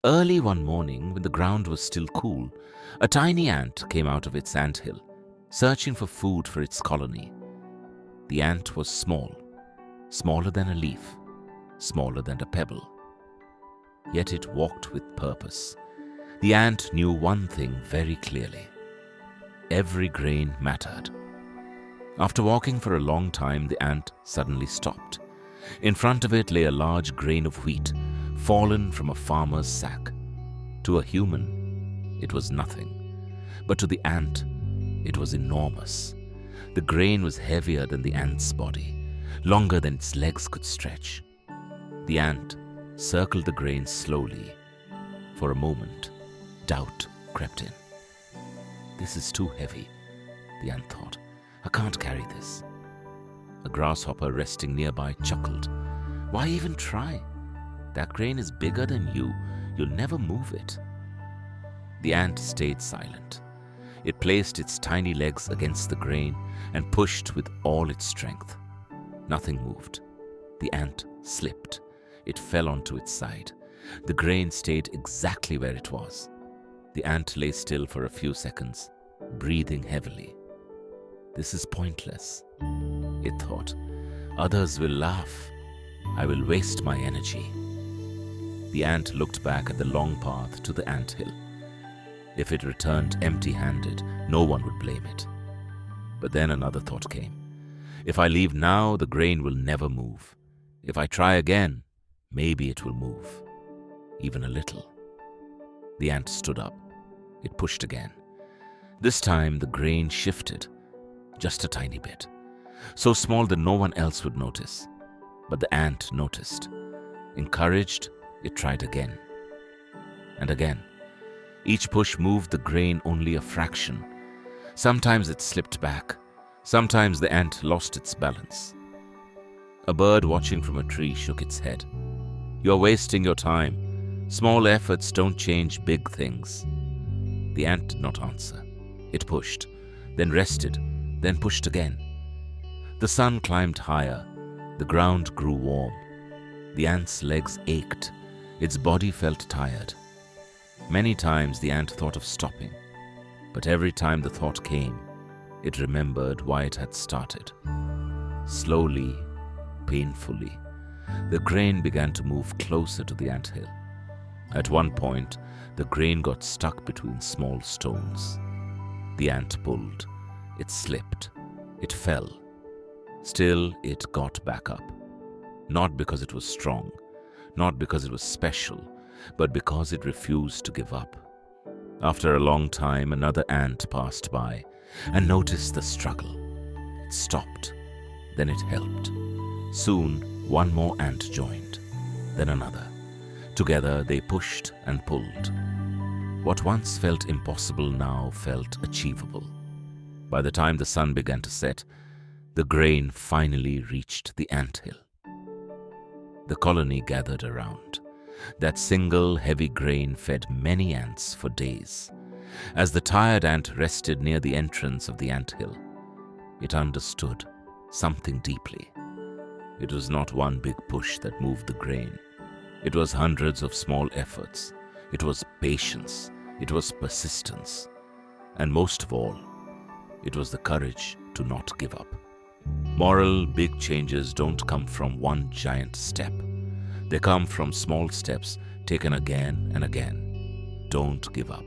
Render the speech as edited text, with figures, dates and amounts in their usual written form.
Early one morning, when the ground was still cool, a tiny ant came out of its anthill, searching for food for its colony. The ant was small, smaller than a leaf, smaller than a pebble. Yet it walked with purpose. The ant knew one thing very clearly. Every grain mattered. After walking for a long time, the ant suddenly stopped. In front of it lay a large grain of wheat, fallen from a farmer's sack. To a human, it was nothing. But to the ant, it was enormous. The grain was heavier than the ant's body, longer than its legs could stretch. The ant circled the grain slowly. For a moment, doubt crept in. This is too heavy, the ant thought. I can't carry this. A grasshopper resting nearby chuckled. Why even try? That grain is bigger than you. You'll never move it. The ant stayed silent. It placed its tiny legs against the grain and pushed with all its strength. Nothing moved. The ant slipped. It fell onto its side. The grain stayed exactly where it was. The ant lay still for a few seconds, breathing heavily. This is pointless, it thought. Others will laugh. I will waste my energy. The ant looked back at the long path to the anthill. If it returned empty-handed, no one would blame it. But then another thought came. If I leave now, the grain will never move. If I try again, maybe it will move. Even a little. The ant stood up. It pushed again. This time the grain shifted, just a tiny bit. So small that no one else would notice. But the ant noticed. Encouraged, it tried again. And again. Each push moved the grain only a fraction. Sometimes it slipped back. Sometimes the ant lost its balance. A bird watching from a tree shook its head. You're wasting your time. Small efforts don't change big things. The ant did not answer. It pushed, then rested, then pushed again. The sun climbed higher. The ground grew warm. The ant's legs ached. Its body felt tired. Many times the ant thought of stopping, but every time the thought came, it remembered why it had started. Slowly, painfully, the grain began to move closer to the anthill. At one point, the grain got stuck between small stones. The ant pulled. It slipped. It fell. Still, it got back up. Not because it was strong, not because it was special, but because it refused to give up. After a long time, another ant passed by and noticed the struggle. It stopped. Then it helped. Soon, one more ant joined. Then another. Together, they pushed and pulled. What once felt impossible now felt achievable. By the time the sun began to set, the grain finally reached the anthill. The colony gathered around. That single heavy grain fed many ants for days. As the tired ant rested near the entrance of the anthill, it understood something deeply. It was not one big push that moved the grain. It was hundreds of small efforts. It was patience. It was persistence. And most of all, it was the courage to not give up. Moral big changes don't come from one giant step. They come from small steps taken again and again. Don't give up.